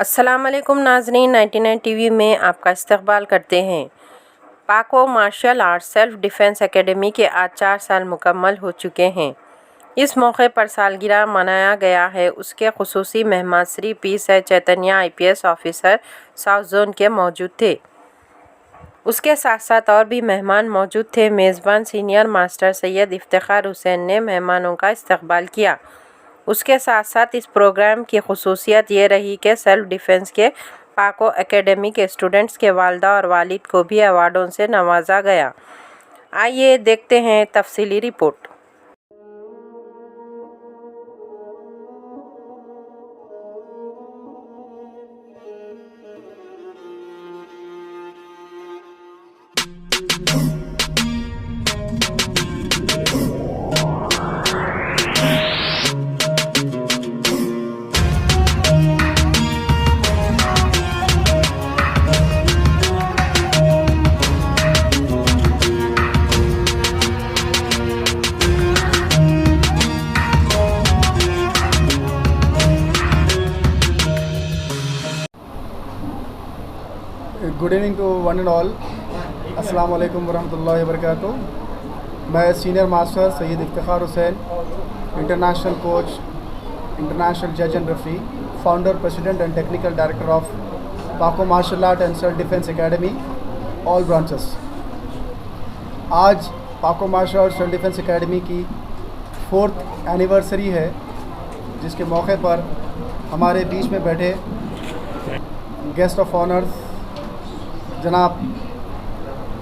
अस्सलाम वालेकुम नाज़रीन, 99 टीवी में आपका इस्तकबाल करते हैं। पाको martial art self defence academy के आज 4 साल मुकम्मल हो चुके हैं। इस मौके पर सालगिरह मनाया गया है। उसके खुसूसी मेहमान श्री पी सै Chaitanya IPS officer south zone के मौजूद थे। उसके साथ साथ और भी मेहमान मौजूद थे। मेज़बान सीनियर मास्टर सैयद इफ्तिखार हुसैन ने मेहमानों का इस्तकबाल किया। उसके साथ साथ इस प्रोग्राम की खुसूसियत ये रही कि सेल्फ डिफेंस के पाको एकेडमी के स्टूडेंट्स के वालिदा और वालिद को भी अवार्डों से नवाजा गया। आइए देखते हैं तफसीली रिपोर्ट। Good evening to one and all. अस्सलाम वालेकुम वरहमतुल्लाहि वबरकातुहू। मैं senior master Syed Iftikhar Hussain, international coach, international जज and referee, founder, president and technical director of पाको martial art and self defence academy all branches. आज Pako martial art self defence academy की 4th anniversary है, जिसके मौके पर हमारे बीच में बैठे गेस्ट ऑफ ऑनर्स जनाब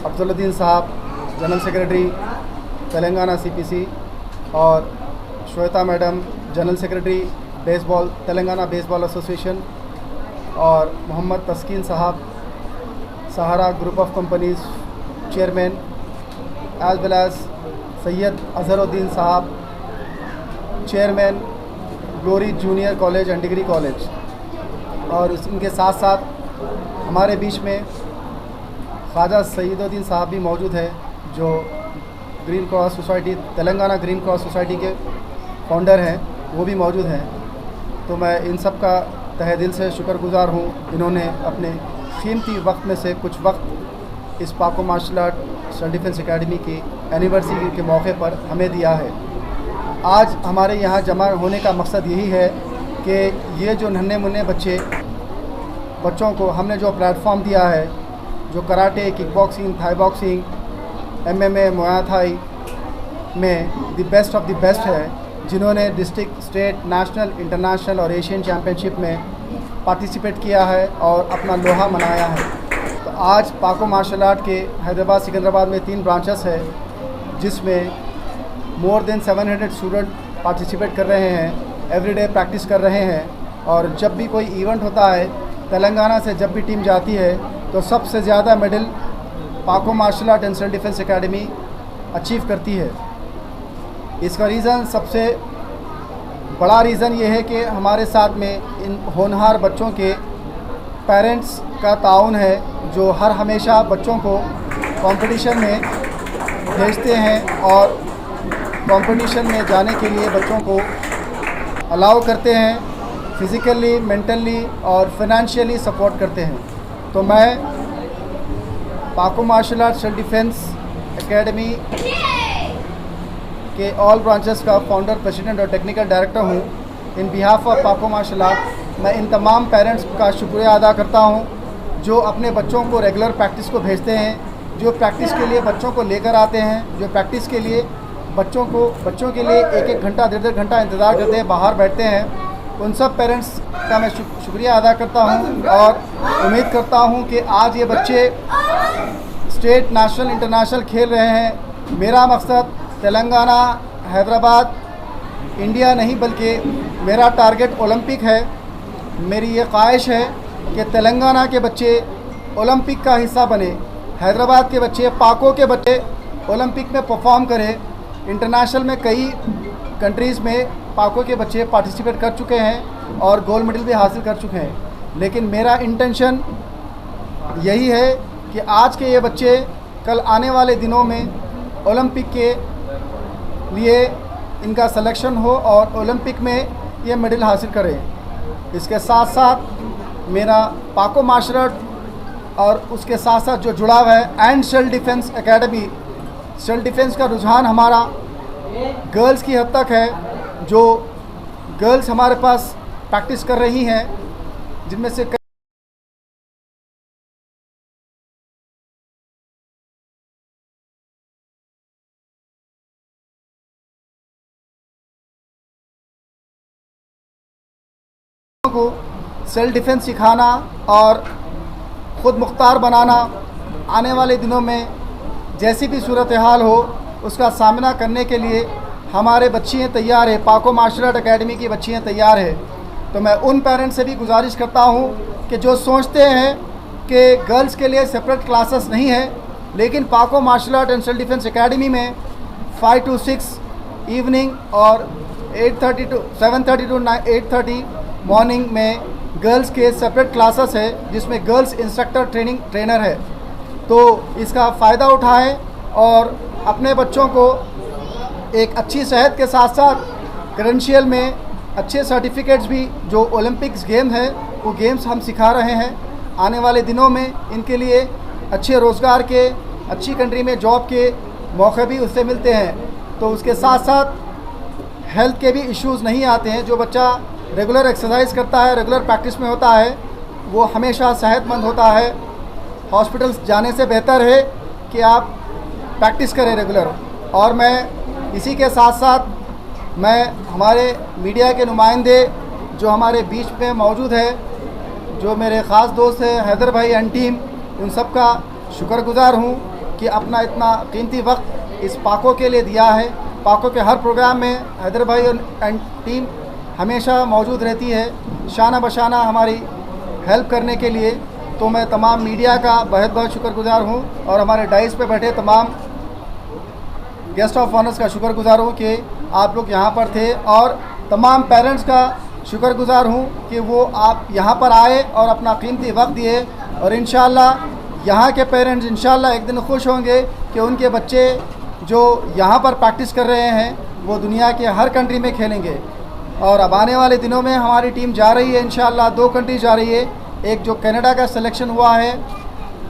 अफजलुद्दीन साहब, जनरल सेक्रेटरी तेलंगाना CPC, और Shweta madam, general secretary baseball Telangana baseball association, और Mohammed Taskeen sahab, Sahara group of companies chairman, as well as Syed Azharuddin sahab, chairman glory junior college and degree college, और इनके साथ साथ हमारे बीच में ख्वाजा सईदुद्दीन साहब भी मौजूद है, जो green cross society, Telangana green cross society के फाउंडर हैं, वो भी मौजूद हैं। तो मैं इन सब का तहे दिल से शुक्रगुजार हूँ। इन्होंने अपने कीमती वक्त में से कुछ वक्त इस पाको martial art self defence academy की एनिवर्सरी के मौके पर हमें दिया है। आज हमारे यहाँ जमा होने का मकसद यही है कि ये जो नन्हे मुन्ने बच्चों को हमने जो प्लेटफॉर्म दिया है, जो karate, kick boxing, Thai boxing, MMA, muay Thai में the best of the best है, जिन्होंने डिस्ट्रिक्ट, स्टेट, नेशनल, इंटरनेशनल और एशियन चैम्पियनशिप में पार्टिसिपेट किया है और अपना लोहा मनाया है। तो आज पाको मार्शल आर्ट के हैदराबाद, सिकंदराबाद में 3 ब्रांचेस है, जिसमें मोर देन 700 स्टूडेंट पार्टिसिपेट कर रहे हैं, एवरीडे प्रैक्टिस कर रहे हैं। और जब भी कोई इवेंट होता है, तेलंगाना से जब भी टीम जाती है, तो सबसे ज़्यादा मेडल पाको martial art and self defence academy achieve करती है। इसका रीज़न, सबसे बड़ा रीज़न ये है कि हमारे साथ में इन होनहार बच्चों के पेरेंट्स का ताउन है, जो हर हमेशा बच्चों को कंपटीशन में भेजते हैं और कंपटीशन में जाने के लिए बच्चों को अलाउ करते हैं, फिज़िकली, मेंटली और फाइनेंशियली सपोर्ट करते हैं। तो मैं पाको martial art self defence academy के ऑल ब्रांचेस का फाउंडर, प्रेसिडेंट और टेक्निकल डायरेक्टर हूँ। इन बिहाफ ऑफ पाको मार्शल आर्ट मैं इन तमाम पेरेंट्स का शुक्रिया अदा करता हूँ, जो अपने बच्चों को रेगुलर प्रैक्टिस को भेजते हैं, जो प्रैक्टिस के लिए बच्चों को लेकर आते हैं, जो प्रैक्टिस के लिए बच्चों के लिए 1-1 घंटा, 1.5 घंटा इंतज़ार करते हैं, बाहर बैठते हैं। उन सब पेरेंट्स का मैं शुक्रिया अदा करता हूं और उम्मीद करता हूं कि आज ये बच्चे स्टेट, नेशनल, इंटरनेशनल खेल रहे हैं। मेरा मकसद तेलंगाना, हैदराबाद, इंडिया नहीं, बल्कि मेरा टारगेट ओलंपिक है। मेरी ये ख्वाहिश है कि तेलंगाना के बच्चे ओलंपिक का हिस्सा बने, हैदराबाद के बच्चे, पाको के बच्चे ओलंपिक में परफॉर्म करें। इंटरनेशनल में कई कंट्रीज़ में पाको के बच्चे पार्टिसिपेट कर चुके हैं और गोल्ड मेडल भी हासिल कर चुके हैं। लेकिन मेरा इंटेंशन यही है कि आज के ये बच्चे कल आने वाले दिनों में ओलंपिक के लिए इनका सिलेक्शन हो और ओलंपिक में ये मेडल हासिल करें। इसके साथ साथ मेरा पाको मार्शल आर्ट और उसके साथ साथ जो जुड़ाव है and self defence academy, self defence का रुझान हमारा गर्ल्स की हद तक है। जो गर्ल्स हमारे पास प्रैक्टिस कर रही हैं, जिनमें से को सेल्फ डिफेंस सिखाना और ख़ुद मुख्तार बनाना, आने वाले दिनों में जैसी भी सूरत हाल हो उसका सामना करने के लिए हमारे बच्चियाँ तैयार है। पाको मार्शल आर्ट एकेडमी की बच्चियाँ तैयार है। तो मैं उन पेरेंट्स से भी गुजारिश करता हूँ कि जो सोचते हैं कि गर्ल्स के लिए सेपरेट क्लासेस नहीं है, लेकिन पाको martial art and self defence academy में 5 to 6 इवनिंग और 7:30 to 8:30 मॉर्निंग में गर्ल्स के सेपरेट क्लासेस है, जिसमें गर्ल्स इंस्ट्रक्टर ट्रेनर है। तो इसका फ़ायदा उठाएं और अपने बच्चों को एक अच्छी सेहत के साथ साथ क्रेडेंशियल में अच्छे सर्टिफिकेट्स भी, जो ओलंपिक्स गेम है वो गेम्स हम सिखा रहे हैं। आने वाले दिनों में इनके लिए अच्छे रोज़गार के, अच्छी कंट्री में जॉब के मौके भी उससे मिलते हैं। तो उसके साथ साथ हेल्थ के भी इश्यूज़ नहीं आते हैं। जो बच्चा रेगुलर एक्सरसाइज करता है, रेगुलर प्रैक्टिस में होता है, वो हमेशा सेहतमंद होता है। हॉस्पिटल जाने से बेहतर है कि आप प्रैक्टिस करें रेगुलर। और मैं इसी के साथ साथ मैं हमारे मीडिया के नुमाइंदे जो हमारे बीच में मौजूद है, जो मेरे ख़ास दोस्त हैं हैदर भाई एंड टीम, उन सब का शुक्रगुज़ार हूँ कि अपना इतना कीमती वक्त इस पाको के लिए दिया है। पाको के हर प्रोग्राम में हैदर भाई एंड टीम हमेशा मौजूद रहती है, शाना बशाना हमारी हेल्प करने के लिए। तो मैं तमाम मीडिया का बहुत बहुत शुक्रगुज़ार हूँ और हमारे डाइस पे बैठे तमाम गेस्ट ऑफ ऑनर्स का शुक्रगुज़ार हूँ कि आप लोग यहाँ पर थे, और तमाम पेरेंट्स का शुक्रगुज़ार हूँ कि वो आप यहाँ पर आए और अपना कीमती वक्त दिए। और इंशाल्लाह यहाँ के पेरेंट्स इंशाल्लाह एक दिन खुश होंगे कि उनके बच्चे जो यहाँ पर प्रैक्टिस कर रहे हैं वो दुनिया के हर कंट्री में खेलेंगे। और अब आने वाले दिनों में हमारी टीम जा रही है इंशाल्लाह, 2 कंट्री जा रही है। एक जो कनाडा का सिलेक्शन हुआ है,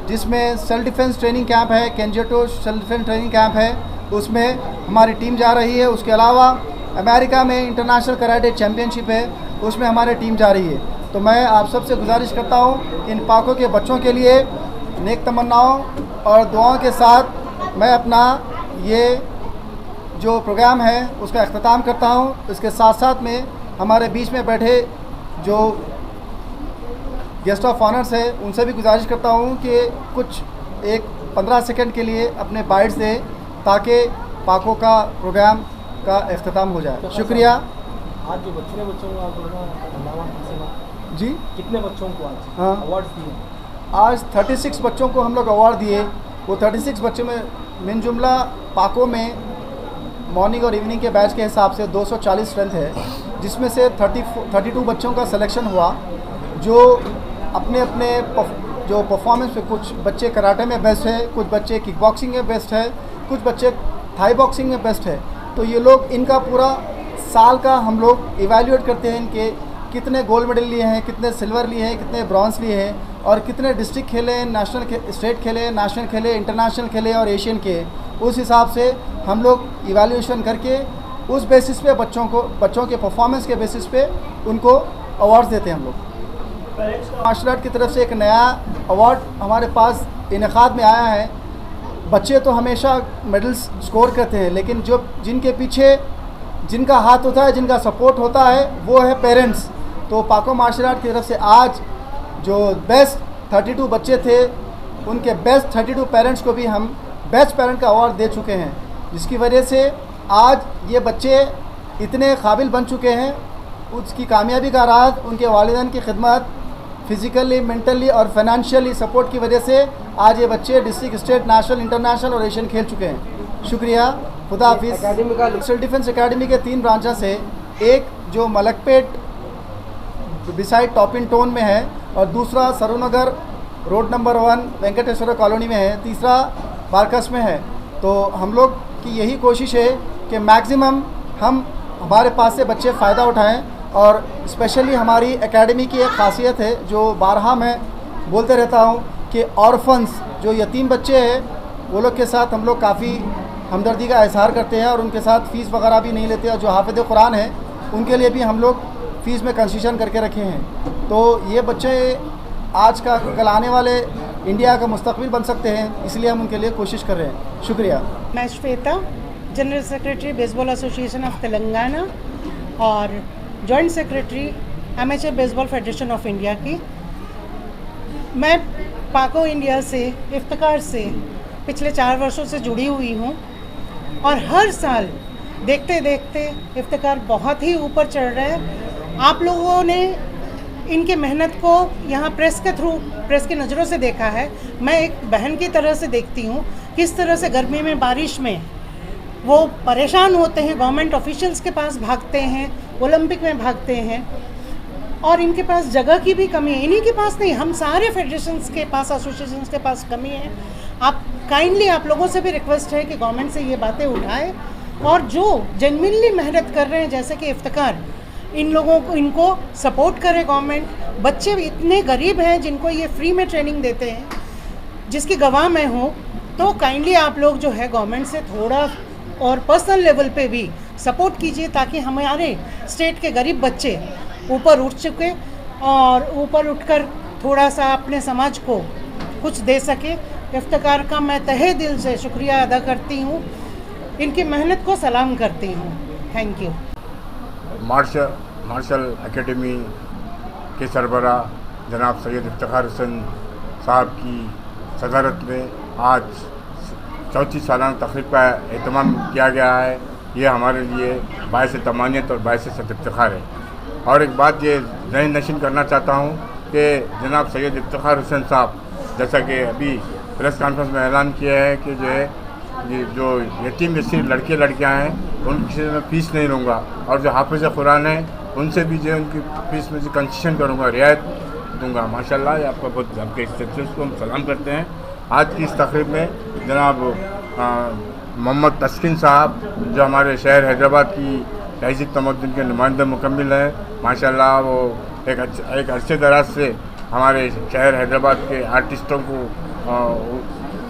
जिसमें सेल्फ डिफेंस ट्रेनिंग कैंप है, केंजेटो सेल्फ डिफेंस ट्रेनिंग कैंप है, उसमें हमारी टीम जा रही है। उसके अलावा अमेरिका में इंटरनेशनल कराटे चैम्पियनशिप है, उसमें हमारी टीम जा रही है। तो मैं आप सबसे गुजारिश करता हूँ इन पाकों के बच्चों के लिए नेक तमन्नाओं और दुआओं के साथ मैं अपना ये जो प्रोग्राम है उसका अख्ताम करता हूँ। इसके साथ साथ में हमारे बीच में बैठे जो गेस्ट ऑफ ऑनर्स है उनसे भी गुजारिश करता हूँ कि कुछ 15 सेकंड के लिए अपने बाइट्स दें, ताकि पाको का प्रोग्राम का अख्ताम हो जाए। शुक्रिया। आज जो बच्चों को आप जी कितने बच्चों को आज हाँ अवार्ड्स दिए? आज 36 बच्चों को हम लोग अवार्ड दिए। वो 36 बच्चों में मिन जुमला पाको में मॉर्निंग और इवनिंग के बैच के हिसाब से 240 स्ट्रेंथ है, जिसमें से 32 बच्चों का सिलेक्शन हुआ, जो अपने अपने जो परफॉर्मेंस पे, कुछ बच्चे कराटे में बेस्ट है, कुछ बच्चे किक बॉक्सिंग में बेस्ट है, कुछ बच्चे थाई बॉक्सिंग में बेस्ट है। तो ये लोग इनका पूरा साल का हम लोग इवैल्यूएट करते हैं, इनके कितने गोल्ड मेडल लिए हैं, कितने सिल्वर लिए हैं, कितने ब्रॉन्ज लिए हैं, और कितने डिस्ट्रिक्ट खेले हैं, नेशनल स्टेट खेले, नेशनल खेले, इंटरनेशनल खेले और एशियन के। उस हिसाब से हम लोग इवैल्यूएशन करके उस बेसिस पे बच्चों के परफॉर्मेंस के बेसिस पे उनको अवार्ड्स देते हैं हम लोग। मार्शल आर्ट की तरफ से एक नया अवार्ड हमारे पास इनेकाद में आया है। बच्चे तो हमेशा मेडल्स स्कोर करते हैं, लेकिन जो जिनके पीछे जिनका हाथ होता है, जिनका सपोर्ट होता है, वो है पेरेंट्स। तो पाको मार्शल आर्ट की तरफ से आज जो बेस्ट 32 बच्चे थे, उनके बेस्ट 32 पेरेंट्स को भी हम बेस्ट पेरेंट का अवार्ड दे चुके हैं, जिसकी वजह से आज ये बच्चे इतने काबिल बन चुके हैं। उसकी कामयाबी का राज उनके वालिदैन की खिदमत, फिज़िकली, मेंटली और फाइनेंशियली सपोर्ट की वजह से आज ये बच्चे डिस्ट्रिक्ट, स्टेट, नेशनल, इंटरनेशनल और एशियन खेल चुके हैं। शुक्रिया, खुदा हाफिज़। सेल्फ डिफेंस एकेडमी के 3 ब्रांचेस है, एक जो मलकपेट बिसाइड टॉपिन टोन में है, और दूसरा Saroornagar road number 1 Venkateshwar colony में है, तीसरा बारकस में है। तो हम लोग की यही कोशिश है कि मैक्सिमम हमारे पास से बच्चे फ़ायदा उठाएं और स्पेशली हमारी एकेडमी की एक खासियत है जो बारहा मैं बोलते रहता हूँ कि ऑर्फन्स जो यतीम बच्चे हैं वो लोग के साथ हम लोग काफ़ी हमदर्दी का इजहार करते हैं और उनके साथ फ़ीस वगैरह भी नहीं लेते, और जो हाफ़िज़ कुरान है उनके लिए भी हम लोग फ़ीस में कंसेशन करके रखे हैं। तो ये बच्चे आज का कल आने वाले इंडिया का मुस्तकबिल बन सकते हैं, इसलिए हम उनके लिए कोशिश कर रहे हैं। शुक्रिया। मैं Shweta, general secretary baseball association of Telangana और joint secretary amateur baseball federation of India की। मैं पाको इंडिया से इफ्तिकार से पिछले 4 वर्षों से जुड़ी हुई हूँ और हर साल देखते देखते इफ्तिकार बहुत ही ऊपर चढ़ रहा है। आप लोगों ने इनके मेहनत को यहाँ प्रेस के थ्रू, प्रेस की नज़रों से देखा है। मैं एक बहन की तरह से देखती हूँ किस तरह से गर्मी में, बारिश में वो परेशान होते हैं, गवर्नमेंट ऑफिशियल्स के पास भागते हैं, ओलंपिक में भागते हैं, और इनके पास जगह की भी कमी है। इन्हीं के पास नहीं, हम सारे फेडरेशंस के पास, एसोसिएशंस के पास कमी है। आप काइंडली, आप लोगों से भी रिक्वेस्ट है कि गवर्नमेंट से ये बातें उठाए और जो जेन्युइनली मेहनत कर रहे हैं जैसे कि इफ्तिकार, इन लोगों को, इनको सपोर्ट करे गवर्नमेंट। बच्चे इतने गरीब हैं जिनको ये फ्री में ट्रेनिंग देते हैं, जिसकी गवाह मैं हूँ। तो काइंडली आप लोग जो है गवर्नमेंट से थोड़ा और पर्सनल लेवल पे भी सपोर्ट कीजिए ताकि हमारे स्टेट के गरीब बच्चे ऊपर उठ चुके और ऊपर उठकर थोड़ा सा अपने समाज को कुछ दे सके। इफ्तिकार का मैं तहे दिल से शुक्रिया अदा करती हूँ, इनकी मेहनत को सलाम करती हूँ। Thank you. मार्शल एकेडमी के सरबरा जनाब सैयद इफ्तिखार हुसैन साहब की सदारत में आज 34 सालाना तकरीब का एहतमाम किया गया है। ये हमारे लिए बायस तमानियत और बायस इफ्तिखार है। और एक बात ये ज़हन नशीन करना चाहता हूँ कि जनाब सैयद इफ्तिखार हुसैन साहब, जैसा कि अभी प्रेस कॉन्फ्रेंस में ऐलान किया है कि जो है ये जो यतीम यसीर लड़के लड़कियाँ हैं उनकी मैं फ़ीस नहीं लूँगा, और जो हाफिज़ कुरान है उनसे भी जो उनकी फ़ीस में से कंसेशन करूँगा, रियायत दूँगा। माशाल्लाह, ये आपका बहुत, आपके सक्सेस को हम सलाम करते हैं। आज की इस तकरीब में जनाब मोहम्मद तस्किन साहब जो हमारे शहर हैदराबाद की तहज़ीब तमद्दुन के नुमाइंदे मुकम्मिल हैं, माशाल्लाह वो एक अरसे दराज से हमारे शहर हैदराबाद के आर्टिस्टों को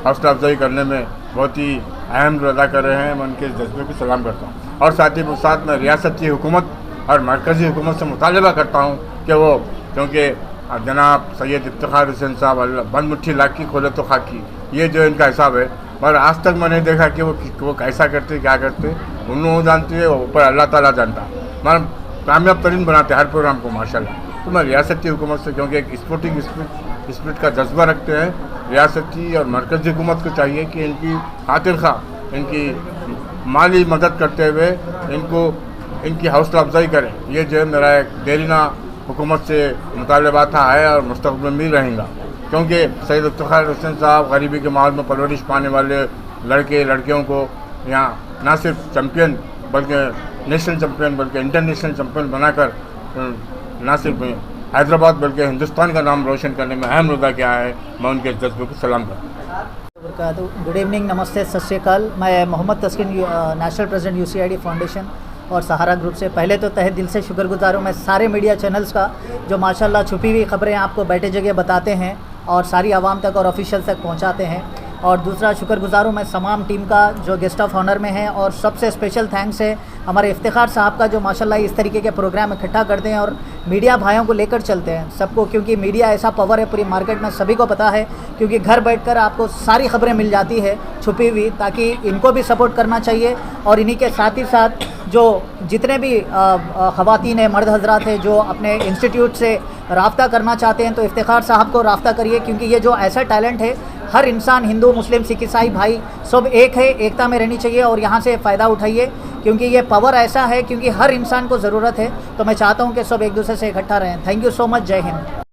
हौसला अफजाई करने में बहुत ही अहम रोल अदा कर रहे हैं। मैं उनके जज्बे को सलाम करता हूँ और साथ ही साथ मैं रियासती हुकूमत और मरकज़ी हुकूमत से मुतालबा करता हूँ कि वो, क्योंकि जनाब सैयद इफ्तिखार हुसैन साहब बंद मुट्ठी लाकी खोले तो खाकी, ये जो इनका हिसाब है, पर आज तक मैंने देखा कि वो कैसा करते, क्या करते, उन लोग जानते हैं, ऊपर अल्लाह ताला जानता है। मतलब कामयाब तरीन बनाते हर प्रोग्राम को माशाल्लाह। तो मैं रियासती हुकूमत से, क्योंकि एक स्पोर्टिंग स्पिरिट का जज्बा रखते हैं, रियासती और मरकज़ी हुकूमत को चाहिए कि इनकी खातिर खा, इनकी माली मदद करते हुए इनकी हौसला अफजाई करें। ये जो है मेरा एक देरीना हुकूमत से मुतालबा था, है और मुस्तक़बिल में रहेगा, क्योंकि सैयद इफ्तिखार हुसैन साहब गरीबी के माहौल में परवरिश पाने वाले लड़के लड़कियों को यहाँ ना सिर्फ चैम्पियन बल्कि नेशनल चैम्पियन बल्कि इंटरनेशनल चैम्पियन बनाकर ना सिर्फ हैदराबाद बल्कि हिंदुस्तान का नाम रोशन करने में अहम रोल किया है। मैं उनके जज्बे को सलाम करता हूँ। गुड इवनिंग, नमस्ते, सत श्री अकाल। मैं Mohammed Taskin, national president UCID foundation और सहारा ग्रुप से पहले तो तहे दिल से शुक्रगुजार हूँ मैं सारे मीडिया चैनल्स का, जो माशाल्लाह छुपी हुई खबरें आपको बैठे जगह बताते हैं और सारी आवाम तक और ऑफिशियल तक पहुँचाते हैं। और दूसरा शुक्रगुजार हूँ मैं तमाम टीम का जो गेस्ट ऑफ ऑनर में है, और सबसे स्पेशल थैंक्स है हमारे इफ्तिखार साहब का जो माशाल्लाह इस तरीके के प्रोग्राम इकट्ठा करते हैं और मीडिया भाइयों को लेकर चलते हैं सबको, क्योंकि मीडिया ऐसा पावर है पूरी मार्केट में, सभी को पता है, क्योंकि घर बैठकर आपको सारी खबरें मिल जाती है छुपी हुई, ताकि इनको भी सपोर्ट करना चाहिए। और इन्हीं के साथ ही साथ जो जितने भी ख़वातीन है, मर्द हजरात है जो अपने इंस्टीट्यूट से राब्ता करना चाहते हैं तो इफ्तिखार साहब को राब्ता करिए, क्योंकि ये जो ऐसा टैलेंट है, हर इंसान, हिंदू मुस्लिम सिख ईसाई भाई सब एक है, एकता में रहनी चाहिए और यहाँ से फ़ायदा उठाइए, क्योंकि ये पावर ऐसा है, क्योंकि हर इंसान को ज़रूरत है। तो मैं चाहता हूँ कि सब एक दूसरे से इकट्ठा रहें। Thank you so much. जय हिंद।